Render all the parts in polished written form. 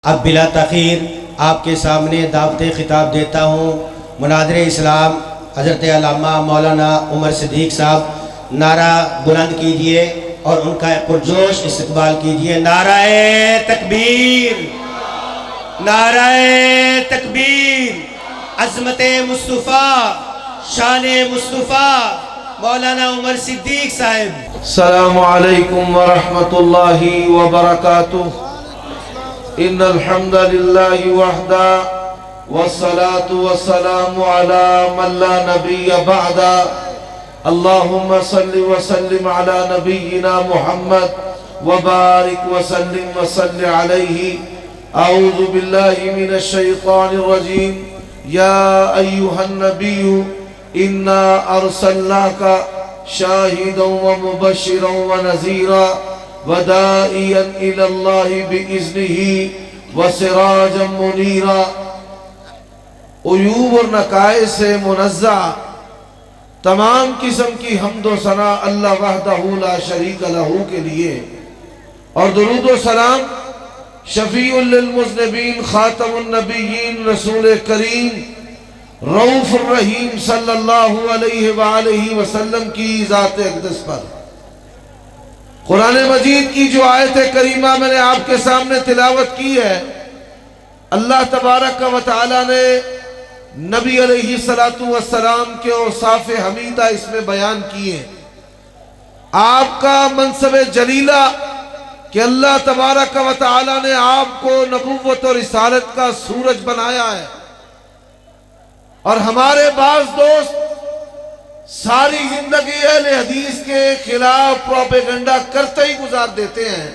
اب بلا تاخیر آپ کے سامنے دعوت خطاب دیتا ہوں مناظر اسلام حضرت علامہ مولانا عمر صدیق صاحب، نعرہ بلند کیجئے اور ان کا پرجوش استقبال کیجئے۔ نعرہ تکبیر، نعرہ تکبیر، عظمت مصطفیٰ، شان مصطفیٰ مولانا عمر صدیق صاحب۔ السلام علیکم ورحمۃ اللہ وبرکاتہ۔ ان الحمد للہ وحدہ والصلاة والسلام علی من لا نبی بعدہ۔ اللہم صل وسلم علی نبینا محمد وبارک وسلم وصل علیہ۔ اعوذ باللہ من الشیطان الرجیم۔ یا ایہا النبی انا ارسلناک شاہدا ومبشرا ونذیرا وداعیا الی اللہ باذنہ وسراجا منیرا۔ عیوب اور نقائص سے منزہ تمام قسم کی حمد و ثنا اللہ وحدہ لا شریک لہ کے لیے، اور درود و سلام شفیع للمذنبین خاتم النبیین رسول کریم رؤوف الرحیم صلی اللہ علیہ وآلہ وسلم کی ذات اقدس پر۔ قرآن مجید کی جو آیت کریمہ میں نے آپ کے سامنے تلاوت کی ہے، اللہ تبارک و تعالی نے نبی علیہ السلام کے اوصاف حمیدہ اس میں بیان کیے۔ آپ کا منصب جلیلہ کہ اللہ تبارک و تعالی نے آپ کو نبوت اور رسالت کا سورج بنایا ہے، اور ہمارے بعض دوست ساری زندگی اہل حدیث کے خلاف پروپیگنڈا کرتے ہی گزار دیتے ہیں،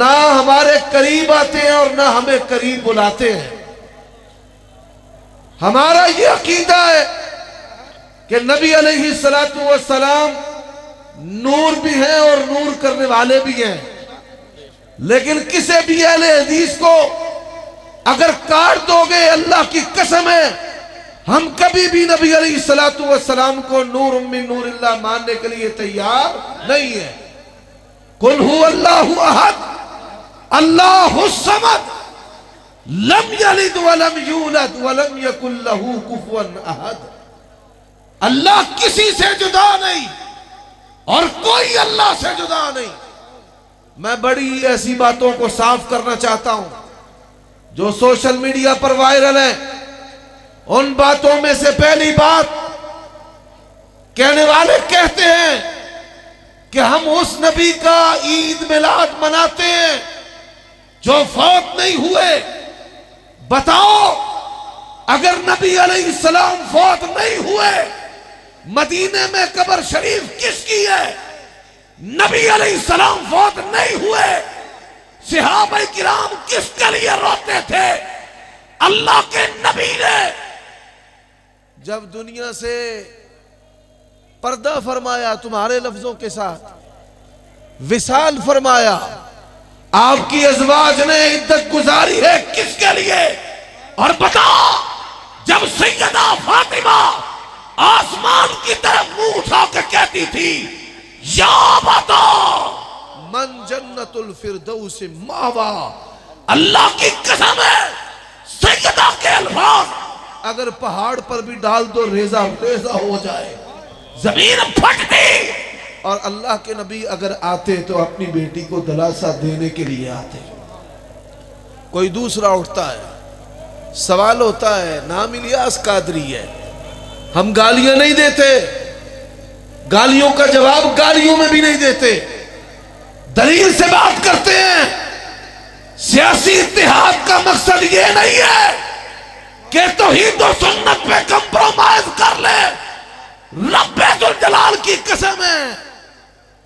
نہ ہمارے قریب آتے ہیں اور نہ ہمیں قریب بلاتے ہیں۔ ہمارا یہ عقیدہ ہے کہ نبی علیہ السلام نور بھی ہیں اور نور کرنے والے بھی ہیں، لیکن کسی بھی اہل حدیث کو اگر کاٹ دو گے، اللہ کی قسم ہے ہم کبھی بھی نبی علیہ السلام کو نور من نور اللہ ماننے کے لیے تیار نہیں ہے۔ قل هو اللہ احد اللہ الصمد لم یلد ولم یولد ولم یکن لہ کفوا احد۔ اللہ کسی سے جدا نہیں اور کوئی اللہ سے جدا نہیں۔ میں بڑی ایسی باتوں کو صاف کرنا چاہتا ہوں جو سوشل میڈیا پر وائرل ہیں۔ ان باتوں میں سے پہلی بات، کہنے والے کہتے ہیں کہ ہم اس نبی کا عید میلاد مناتے ہیں جو فوت نہیں ہوئے۔ بتاؤ، اگر نبی علیہ السلام فوت نہیں ہوئے، مدینے میں قبر شریف کس کی ہے؟ نبی علیہ السلام فوت نہیں ہوئے، صحابہ کرام کس کے لیے روتے تھے؟ اللہ کے نبی نے جب دنیا سے پردہ فرمایا، تمہارے لفظوں کے ساتھ وصال فرمایا، آپ کی ازواج نے عدت گزاری ہے کس کے لیے؟ اور بتا، جب سیدہ فاطمہ آسمان کی طرف منہ اٹھا کے کہتی تھی یا بتا من جنت الفردوس ماوا، اللہ کی قسم ہے سیدہ کے الفاظ اگر پہاڑ پر بھی ڈال دو ریزہ ریزہ ہو جائے، زمین پھٹتی۔ اور اللہ کے نبی اگر آتے تو اپنی بیٹی کو دلاسا دینے کے لیے آتے۔ کوئی دوسرا اٹھتا ہے، سوال ہوتا ہے، نام الیاس قادری ہے، ہم گالیاں نہیں دیتے، گالیوں کا جواب گالیوں میں بھی نہیں دیتے، دلیل سے بات کرتے ہیں۔ سیاسی اتحاد کا مقصد یہ نہیں ہے کہ توحید و سنت پہ کمپرومائز کر لے۔ رب ذوالجلال کی قسم ہے،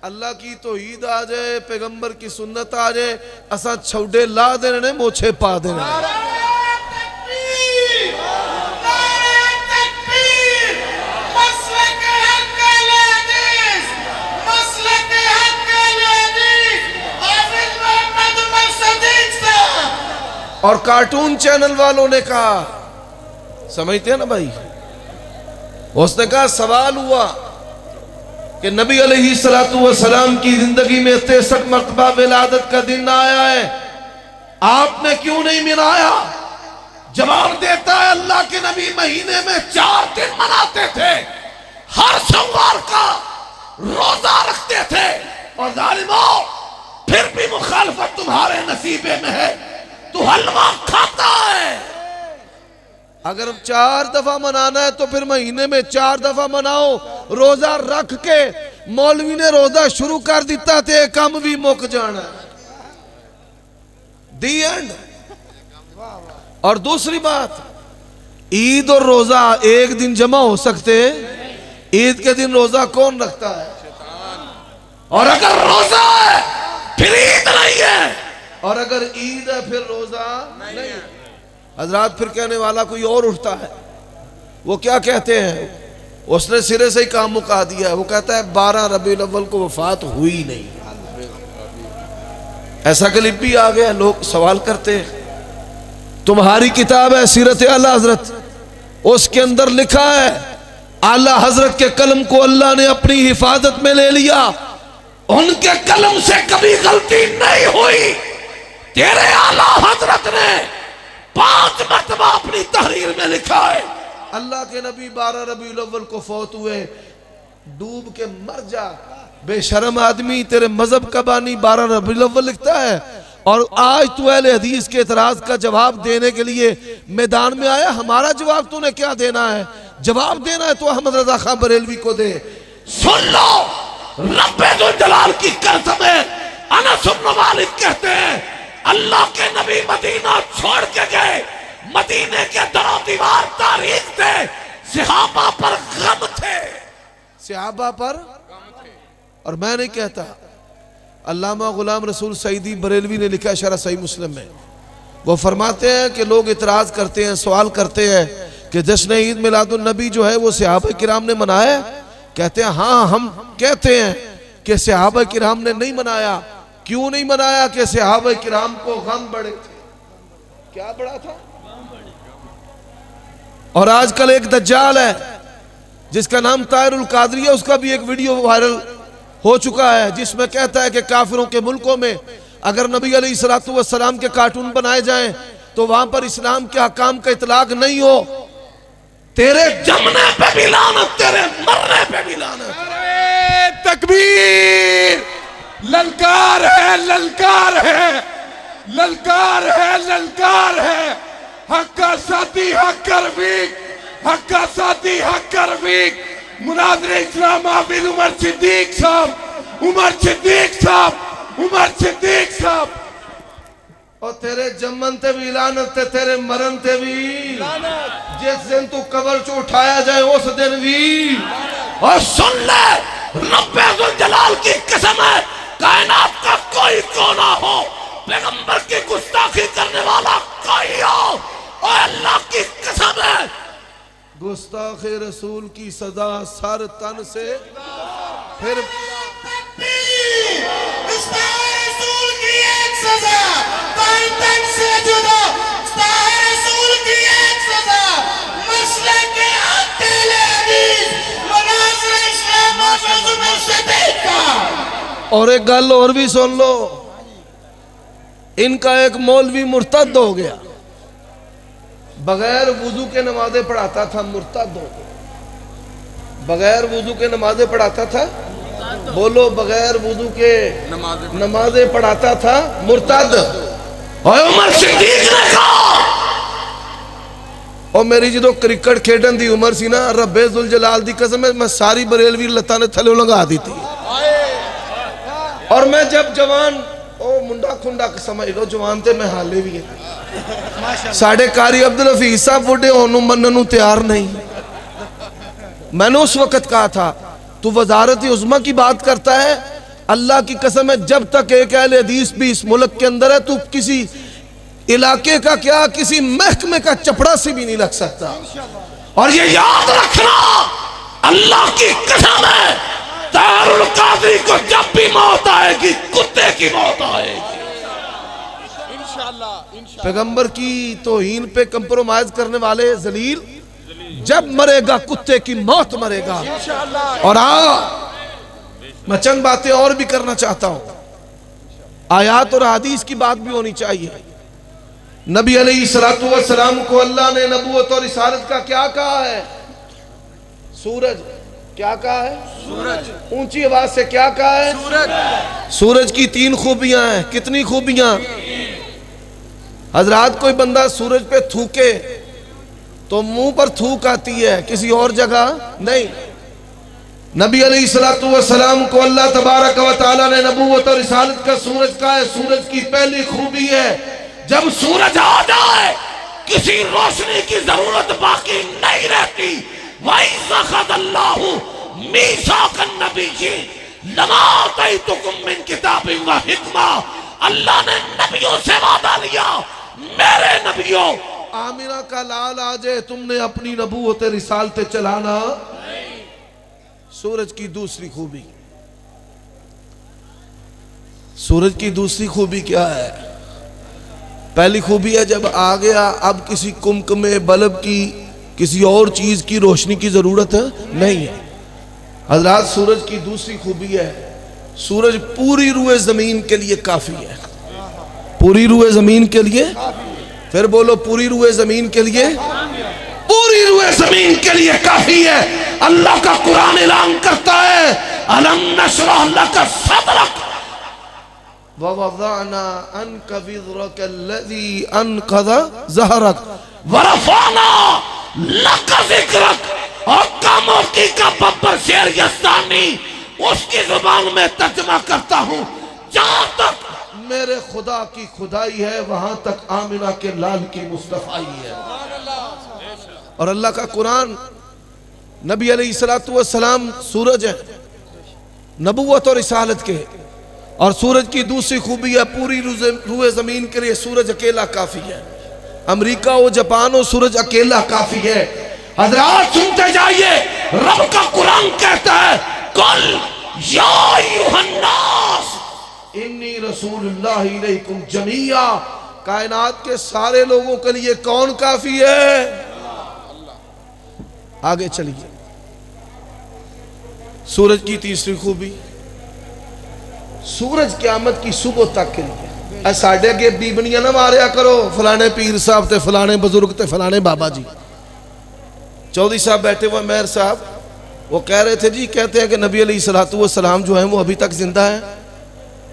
اللہ کی توحید آ جائے، پیغمبر کی سنت آ جائے، اساں چھوڑے لا دینے موچھے پا دینے۔ اور کارٹون چینل والوں نے کہا، سمجھتے ہیں نا بھائی، اس نے کہا سوال ہوا کہ نبی علیہ السلام کی زندگی میں 63 مرتبہ ولادت کا دن آیا ہے، آپ نے کیوں نہیں منایا؟ جواب دیتا ہے اللہ کے نبی مہینے میں 4 دن مناتے تھے، ہر سوار کا روزہ رکھتے تھے، اور ظالموں پھر بھی مخالفت تمہارے نصیبے میں ہے، تو حلوہ کھاتا ہے۔ اگر 4 دفعہ منانا ہے تو پھر مہینے میں 4 دفعہ مناؤ، روزہ رکھ کے۔ مولوی نے روزہ شروع کر دیتا تے کم بھی مک جانا، دی اینڈ۔ اور دوسری بات، عید اور روزہ ایک دن جمع ہو سکتے؟ عید کے دن روزہ کون رکھتا ہے؟ اور اگر روزہ ہے پھر عید نہیں ہے، اور اگر عید ہے پھر روزہ نہیں ہے۔ حضرات پھر کہنے والا کوئی اور اٹھتا ہے، وہ کیا کہتے ہیں؟ اس نے سرے سے ہی کام مکا دیا ہے، وہ کہتا ہے 12 ربیع الاول کو وفات ہوئی نہیں۔ ایسا کلپ بھی آ گیا، لوگ سوال کرتے ہیں۔ تمہاری کتاب ہے سیرت اعلی حضرت، اس کے اندر لکھا ہے اعلی حضرت کے قلم کو اللہ نے اپنی حفاظت میں لے لیا، ان کے قلم سے کبھی غلطی نہیں ہوئی۔ تیرے اعلی حضرت نے 5 مرتبہ اپنی تحریر میں لکھا ہے اللہ کے نبی 12 ربیع الاول کو فوت ہوئے، ڈوب کے مر جا۔ بے شرم آدمی، تیرے مذہب کا بانی 12 ربیع الاول لکھتا ہے، اور آج تو اہل حدیث کے اعتراض کا جواب دینے کے لیے میدان میں آیا۔ ہمارا جواب تو نے کیا دینا ہے؟ جواب دینا ہے تو احمد رضا خان بریلوی کو دے۔ سن لو، رب ذوالجلال کی قسم ہے، انس بن مالک کہتے ہیں اللہ کے نبی مدینہ چھوڑ کے گئے، مدینے کے در و دیوار تاریخ تھے، صحابہ پر غم تھے، صحابہ پر۔ اور میں نہیں کہتا، علامہ غلام رسول سعیدی بریلوی نے لکھا شرح صحیح مسلم میں، وہ فرماتے ہیں کہ لوگ اعتراض کرتے ہیں، سوال کرتے ہیں کہ جشن عید میلاد النبی جو ہے وہ صحابہ کرام نے منایا؟ کہتے ہیں ہاں، ہم کہتے ہیں کہ صحابہ کرام نے نہیں منایا۔ کیوں نہیں منایا؟ کہ صحابہ کرام کو غم بڑے تھے۔ کیا بڑا تھا؟ اور آج کل ایک دجال ہے جس کا نام طاہر القادری ہے، اس کا بھی ایک ویڈیو وائرل ہو چکا ہے جس میں کہتا ہے کہ کافروں کے ملکوں میں اگر نبی علیہ السلام کے کارٹون بنائے جائیں تو وہاں پر اسلام کے احکام کا اطلاق نہیں ہو۔ تیرے جمنے پہ بھی لعنت، تیرے مرنے پہ بھی لعنت۔ تکبیر! للکار ہے، للکار ہے، للکار ہے، للکار ہے۔ حق کا ساتھی حق کا رفیق، حق کا ساتھی حق کا رفیق، مناظر اسلام حافظ عمر صدیق صاحب، عمر صدیق صاحب، عمر صدیق صاحب۔ اور تیرے جمن تے بھی لعنت تے تیرے مرن تے بھی لعنت، جس دن تو قبر چو اٹھایا جائے اس دن بھی۔ اور سن لے، رب ذوالجلال کی قسم ہے، کائنات کا کوئی کونا ہو، پیغمبر کی گستاخی کرنے والا کوئی ہو، اور اللہ کی قسم ہے گستاخ رسول کی سزا سر تن سے پھر گستاخ رسول کی ایک سزا تن تن سے جدا، گستاخ رسول کی ایک سزا مسلک اہل حدیث مناظر اسلام حافظ عمر صدیق کا۔ اور ایک گل اور بھی سن لو، ان کا ایک مولوی مرتد ہو گیا، بغیر وضو کے نمازیں پڑھاتا تھا، مرتد ہو گیا۔ بغیر وضو کے نمازیں پڑھاتا تھا، بولو بغیر وضو کے نمازیں پڑھاتا تھا، مرتد۔ اور عمر صدیق نے کہا، اور میری جدو کرکٹ کھیڈن دی عمر سی نا، رب ذوالجلال دی قسم ہے میں ساری بریلوی لتاں نے تھلے لنگا دی تھی۔ اور میں جب جوان او منڈا کھنڈا سمجھ لو جوان تے میں حالے بھی ہے، ساڑھے قاری عبدالحفیظ صاحب بڑے ہونوں مننوں تیار نہیں۔ میں نے اس وقت کہا تھا تو وزارت عظمیٰ کی بات کرتا ہے، اللہ کی قسم ہے جب تک ایک اہل حدیث بھی اس ملک کے اندر ہے تو کسی علاقے کا کیا کسی محکمے کا چپڑا سے بھی نہیں لگ سکتا۔ اور یہ یاد رکھنا، اللہ کی قسم ہے طاہر القادری کو جب بھی موت آئے گی کتے کی موت آئے گی۔ پیغمبر کی توہین پہ کمپرومائز کرنے والے ذلیل جب مرے گا کتے کی موت مرے گا۔ اور میں چند باتیں اور بھی کرنا چاہتا ہوں، آیات اور حدیث کی بات بھی ہونی چاہیے۔ نبی علیہ الصلوۃ والسلام کو اللہ نے نبوت اور رسالت کا کیا کہا ہے؟ سورج. کیا کہا ہے؟ سورج. اونچی آواز سے کیا کہا ہے؟ سورج. سورج کی 3 خوبیاں ہیں. کتنی خوبیاں؟ حضرات کوئی بندہ سورج پہ تھوکے تو منہ پر تھوک آتی ہے، کسی اور جگہ نہیں. نبی علیہ الصلوۃ والسلام کو اللہ تبارک و تعالیٰ نے نبوت اور رسالت کا سورج کہا ہے. سورج کی پہلی خوبی ہے جب سورج آ جائے کسی روشنی کی ضرورت باقی نہیں رہتی. وَإِذْ أَخَذَ اللَّهُ مِيثَاقَ النَّبِيِّينَ لَمَا آتَيْتُكُم مِّن كِتَابٍ وَحِكْمَةٍ. اللہ نے نبیوں سے وعدہ لیا، میرے نبیوں آمینہ کا لال آجے تم نے اپنی نبوت رسالت چلانا. سورج کی دوسری خوبی، سورج کی دوسری خوبی کیا ہے؟ پہلی خوبی ہے جب آ گیا اب کسی کمکمے بلب کی کسی اور چیز کی روشنی کی ضرورت نہیں ہے. حضرات سورج کی دوسری خوبی ہے سورج پوری روئے زمین کے لیے کافی ہے. پوری روئے زمین کے لیے، پھر بولو پوری روئے زمین کے لیے، پوری روئے زمین کے لیے کافی ہے. اللہ کا قرآن اعلان کرتا ہے أَلَمْ نَشْرَحْ لَكَ صَدْرَكَ وَوَضَعْنَا عَنْكَ وِزْرَكَ الَّذِي أَنْقَضَ ظَهْرَكَ وَرَفَعْنَا لَكَ ذِكْرَكَ. اور کاموکی کا ببر شیر یزدانی اس کی زبان میں ترجمہ کرتا ہوں، جہاں تک میرے خدا کی خدائی ہے وہاں تک آمنہ کے لال کی مصطفیٰ ہے. اور اللہ کا قرآن نبی علیہ الصلوۃ والسلام سورج ہے نبوت اور رسالت کے. اور سورج کی دوسری خوبی ہے پوری روئے زمین کے لیے سورج اکیلا کافی ہے. امریکہ و جاپان و سورج اکیلا کافی ہے. حضرات سنتے جائیے، رب کا قرآن کہتا ہے قل یا ایھا الناس انی رسول اللہ الیکم جمیعا. کائنات کے سارے لوگوں کے لیے کون کافی ہے؟ آگے چلیے. سورج کی تیسری خوبی، سورج قیامت کی صبح تک کے لیے. ساڑھے اگے بیبنیاں نہ ماریا کرو فلانے پیر صاحب تے فلانے بزرگ تے فلانے بابا جی. چودھری صاحب بیٹھے ہوئے مہر صاحب وہ کہہ رہے تھے جی، کہتے ہیں کہ نبی علیہ الصلوۃ والسلام جو ہیں وہ ابھی تک زندہ ہیں.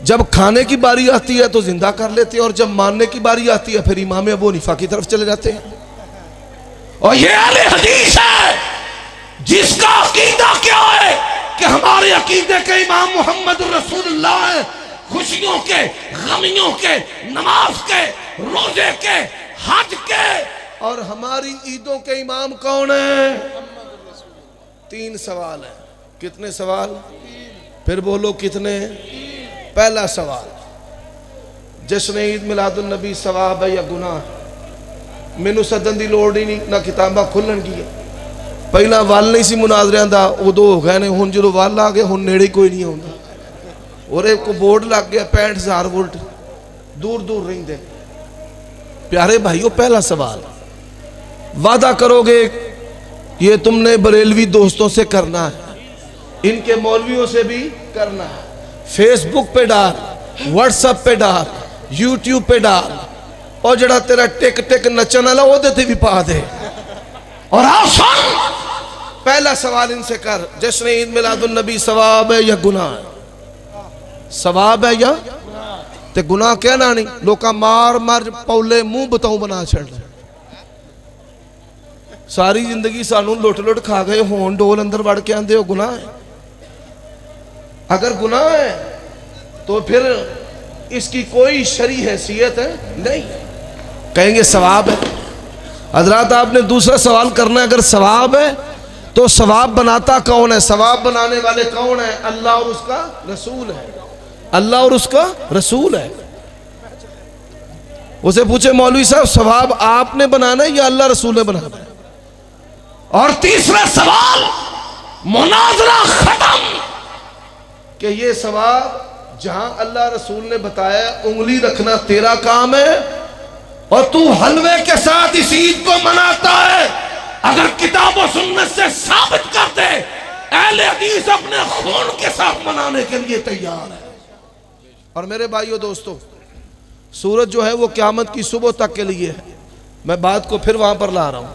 جب کھانے کی باری آتی ہے تو زندہ کر لیتے ہیں اور جب ماننے کی باری آتی ہے پھر امام ابو حنیفہ کی طرف چلے جاتے ہیں. اور یہ اہل حدیث ہے جس کا عقیدہ کیا ہے کہ ہمارے عقیدے کے امام محمد رسول اللہ ہیں. خوشیوں کے، غمیوں کے، نماز کے، روزے کے، حج کے. اور ہماری عیدوں کے امام کون ہیں؟ 3 سوال ہیں. کتنے سوال؟ پھر بولو کتنے؟ پہلا سوال، جشن عید میلاد النبی ثواب ہے یا گناہ ہے؟ مینوں سدن دی لوڑ ہی نہیں، نہ کتاباں کھلن گی. پہلا وال نہیں سی مناظریاں دا، ادو ہو گئے نے. ہن جدوں وال آ گئے ہن نیڑے کوئی نہیں ہوندا. اور ایک کو بورڈ لگ گیا 65,000 وولٹ، دور دور رہندے. پیارے بھائیو پہلا سوال، وعدہ کرو گے یہ تم نے بریلوی دوستوں سے کرنا ہے، ان کے مولویوں سے بھی کرنا ہے، فیس بک پہ ڈال، واٹس اپ پہ ڈال، یوٹیوب پہ ڈال، اور جڑا تیرا ٹک ٹک نچن والا وہ دیتے بھی پا دے. اور آسان پہلا سوال ان سے کر، جشن عید میلاد النبی ثواب ہے یا گناہ ہے؟ ثواب ہے یا تے گناہ کہنا نہیں. لوکاں مار مار پولے منہ بتاؤں بنا چھڑ لے. ساری زندگی سانوں لٹ لٹ کھا گئے، ہون ڈول اندر وڑ کے آندے ہو گناہ ہے. اگر گناہ ہے تو پھر اس کی کوئی شرعی حیثیت ہے نہیں. کہیں گے ثواب ہے. حضرات آپ نے دوسرا سوال کرنا ہے، اگر ثواب ہے تو ثواب بناتا کون ہے؟ ثواب بنانے والے کون ہیں؟ اللہ اور اس کا رسول ہے. اللہ اور اس کا رسول ہے. اسے پوچھے مولوی صاحب ثواب آپ نے بنانا ہے یا اللہ رسول نے بنانا ہے؟ اور تیسرا سوال مناظرہ ختم کہ یہ ثواب جہاں اللہ رسول نے بتایا انگلی رکھنا تیرا کام ہے اور تو حلوے کے ساتھ اس عید کو مناتا ہے. اگر کتاب و سنت سے ثابت کر دے اہل حدیث اپنے خون کے ساتھ منانے کے لیے تیار ہے. اور میرے بھائیو دوستو سورج جو ہے وہ قیامت کی صبح تک کے لیے ہے. میں بات کو پھر وہاں پر لا رہا ہوں.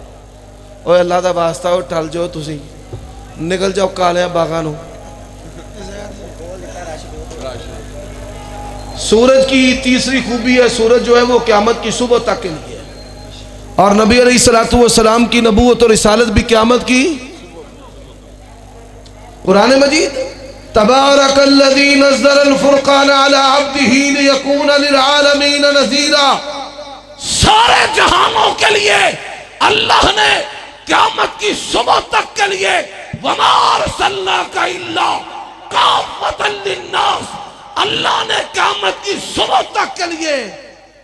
اوے اللہ دا واسطہ ہو ٹل جاؤ تسی, نکل جاؤ کالیاں باغانوں. سورج کی تیسری خوبی ہے, سورج جو ہے وہ قیامت کی صبح تک کے لیے ہے, اور نبی علیہ الصلوۃ والسلام کی نبوت اور رسالت بھی قیامت کی. قرآن مجید تبارک الذی نزل الفرقان علی عبدہ لیکون للعالمین نذیرا, سارے جہانوں کے لیے اللہ نے قیامت کی صبح تک کے لیے وما ارسلناک الا کافۃ للناس, اللہ نے قیامت کی صبح تک کے لیے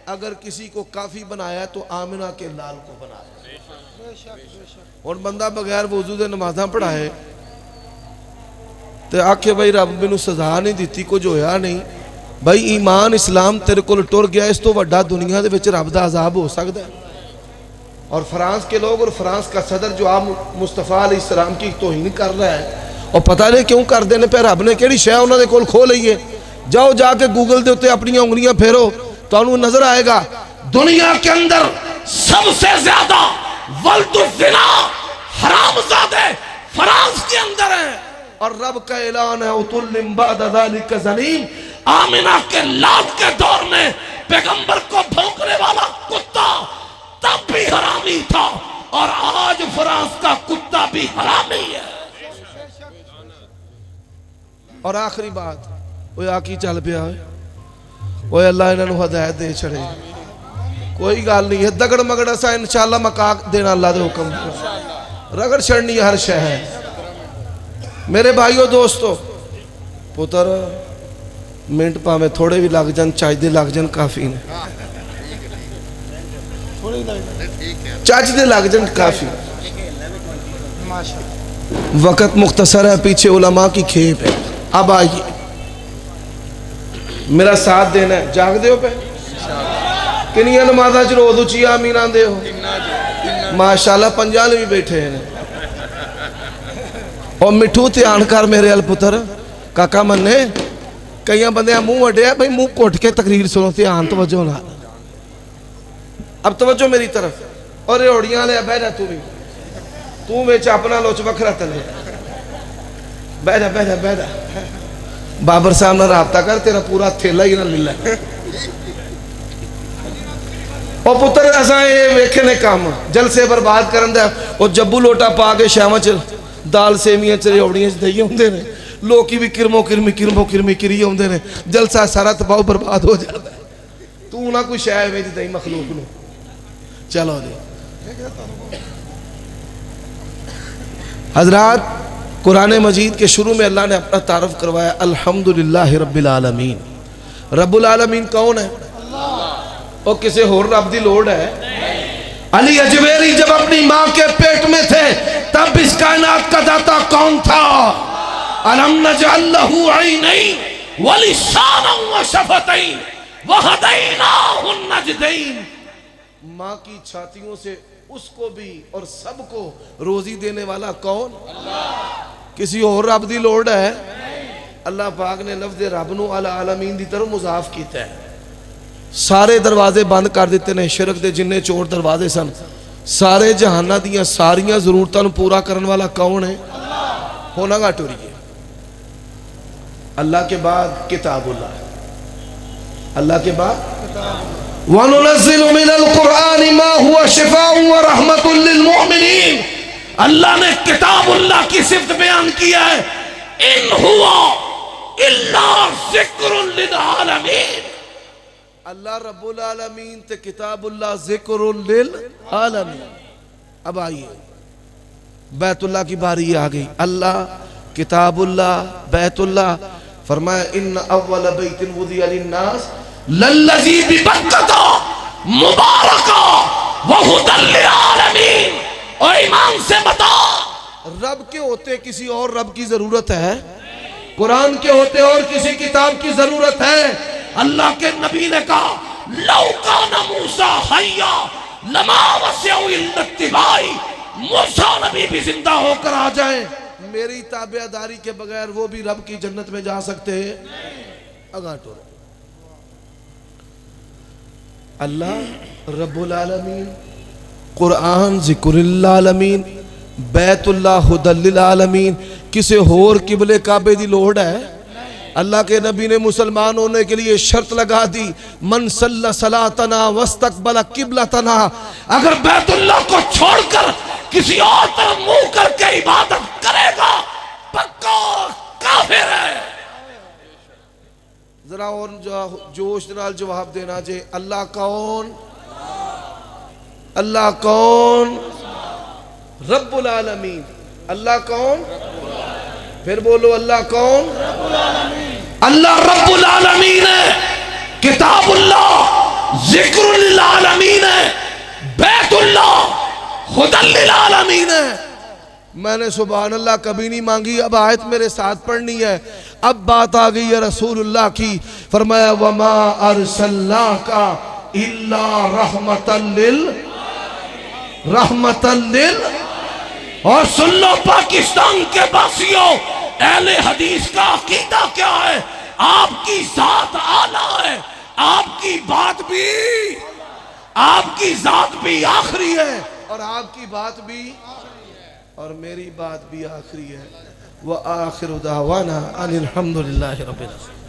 اگر کسی کو کافی بنایا تو آمنہ کے لال کو بنایا. اور بندہ بغیر وضو دے نمازاں پڑھائے تے آکھے بھائی رب مینوں سزا نہیں دیتی, کچھ ہویا نہیں. بھائی ایمان اسلام تیرے کول ٹر گیا, اس تو وڈا دنیا دے وچ رب دا عذاب ہو سکدا ہے. اور فرانس کے لوگ اور فرانس کا صدر جو آپ مصطفیٰ علیہ السلام کی توہین کر رہا ہے, اور پتہ نہیں کیوں کر دینے پہ رب نے کیڑی شے انہاں دے کول کھو لئی ہے. جاؤ جا کے گوگل دے اتے اپنی انگلیاں پھیرو تو انہوں نظر آئے گا دنیا کے اندر سب سے زیادہ ولد الزنا حرام زادے فرانس کے اندر ہیں. اور رب کا اعلان ہے اتل بعد ذلک زنیم, آمنہ کے لات کے دور میں پیغمبر کو بھونکنے والا کتا تب بھی حرامی تھا, اور آج فرانس کا کتا بھی حرامی ہے. اور آخری بات, وہ آکی چل پیا ہے, وہ اللہ انہوں ہدایت دے چھڑے, کوئی گال نہیں ہے. دگڑ مگڑ سا انشاءاللہ مکاک دینا اللہ دے حکم, رگڑ چھڑنی ہر شے ہے. میرے بھائیو دوستو, پتر منٹ پاویں تھوڑے بھی لگ جان, چاچ دے لگ جان کافی نے, چاچ دے لگ جان کافی. وقت مختصر ہے, پیچھے علماء کی کھیپ ہے. اب آئیے میرا ساتھ دینا ہے, جاگ دے ہو پہ کنیاں نمازہ چ روز اچھی آمین آن دے ہو, ماشاءاللہ پنجال بھی بیٹھے ہیں. اور مٹھو تیان کر میرے ال پتر کاکا مننے, کئی بندے منہ وڈے ہیں بھائی, منہ کوٹ کے تقریر سنو تیان توجہ نہ. اب توجہ میری طرف, اور ریوڑیاں لے بیٹھ جا, تو ویچ اپنا لوچ وکھرا تلے, بیٹھ جا بیٹھ جا بیٹھ جا. بابر صاحب نہ رابطہ کر, تیرا پورا تھیلا ہی نہ ملا. اور پتر ایسا یہ ویکھے نے کام جلسے برباد کرن دے, اور جبو لوٹا پا کے شامہ چل دال سیمیاں چلے اوڑیاں دہی ہوندے نے, لوکی بھی کرمو کرمی کری ہوندے نے, جلسہ سارا تباہ برباد ہو جاتا ہے. تو نہ کوئی شے وچ دئی مخلوق نو. چلو جی حضرات, قرآن مجید کے شروع میں اللہ نے اپنا تعارف کروایا, الحمدللہ رب العالمین. رب العالمین کون ہے؟ اور کسے ہور رب دی لوڑ ہے؟ علی اجویری جب اپنی ماں کے پیٹ میں تھے تب اس کائنات کا داتا کون تھا؟ الم نجعل لہ عینین ولسانا وشفتین وہدیناہ النجدین. ماں کی چھاتیوں سے اس کو بھی اور سب کو روزی دینے والا کون؟ کسی اور رب دی لوڑ ہے؟ اللہ پاک نے لفظ رب نو العالمین دی طرف مضاف کیتا ہے. سارے دروازے بند کر دیتے نے, شرک دے جننے چور دروازے سن, سارے جہانہ دیاں ساریاں ضرورتاں پورا کرن والا کون ہے؟ ہونا گا ٹوری ہے. اللہ کے بعد کتاب اللہ, اللہ کے بعد وَنُنَزِّلُ مِنَ الْقُرْآنِ مَا هُوَ شِفَاءٌ وَرَحْمَةٌ لِّلْمُؤْمِنِينَ. اللہ نے کتاب اللہ کی صفت بیان کیا ہے, اِنْ هُوَ إِلَّا ذِكْرٌ لِلْعَالَمِينَ. اللہ رب العالمین تے کتاب اللہ ذکر للعالمین. اب آئیے بیت اللہ کی باری آ گئی. اللہ, کتاب اللہ, بیت اللہ. فرمایا ان اول بیت وضع للناس للذی ببکۃ مبارکا وہدی للعالمین. اور ایمان سے بتا, رب کے ہوتے کسی اور رب کی ضرورت ہے؟ قرآن کے ہوتے اور کسی کتاب کی ضرورت ہے؟ اللہ کے نبی نے کہا لو کان موسیٰ حیا لما وسعہ الا اتباعی. موسیٰ نبی بھی زندہ ہو کر آ جائیں, میری تابعداری کے بغیر وہ بھی رب کی جنت میں جا سکتے ہیں. اگا ٹورو اللہ رب العالمین، قرآن ذکر العالمین، بیت اللہ ہدی للعالمین. کسے ہور قبلے کعبے دی لوڑ ہے؟ اللہ کے نبی نے مسلمان ہونے کے لیے شرط لگا دی، من صلی صلاتنا واستقبل قبلتنا. اگر بیت اللہ کو چھوڑ کر کسی اور طرف منہ کر کے عبادت کرے گا پکا کافر ہے. ذرا اور جوش نال جواب دینا جے. اللہ کون؟ اللہ کون؟ رب العالمین. اللہ کون؟ پھر بولو اللہ کون؟ اللہ رب العالمین ہے، کتاب اللہ ذکر للعالمین ہے، بیت اللہ ہدی للعالمین ہے. میں نے سبحان اللہ کبھی نہیں مانگی، اب آیت میرے ساتھ پڑھنی ہے. اب بات آ گئی ہے رسول اللہ کی. فرمایا وما ارسلناک الا رحمتا لل. اور سن لو پاکستان کے باسیوں، اہل حدیث کا عقیدہ کیا ہے؟ آپ کی ذات اعلیٰ ہے، آپ کی بات بھی آخری ہے، اور آپ کی بات بھی اور میری بات بھی آخری ہے. وآخر دعوانا ان الحمدللہ رب العالمین.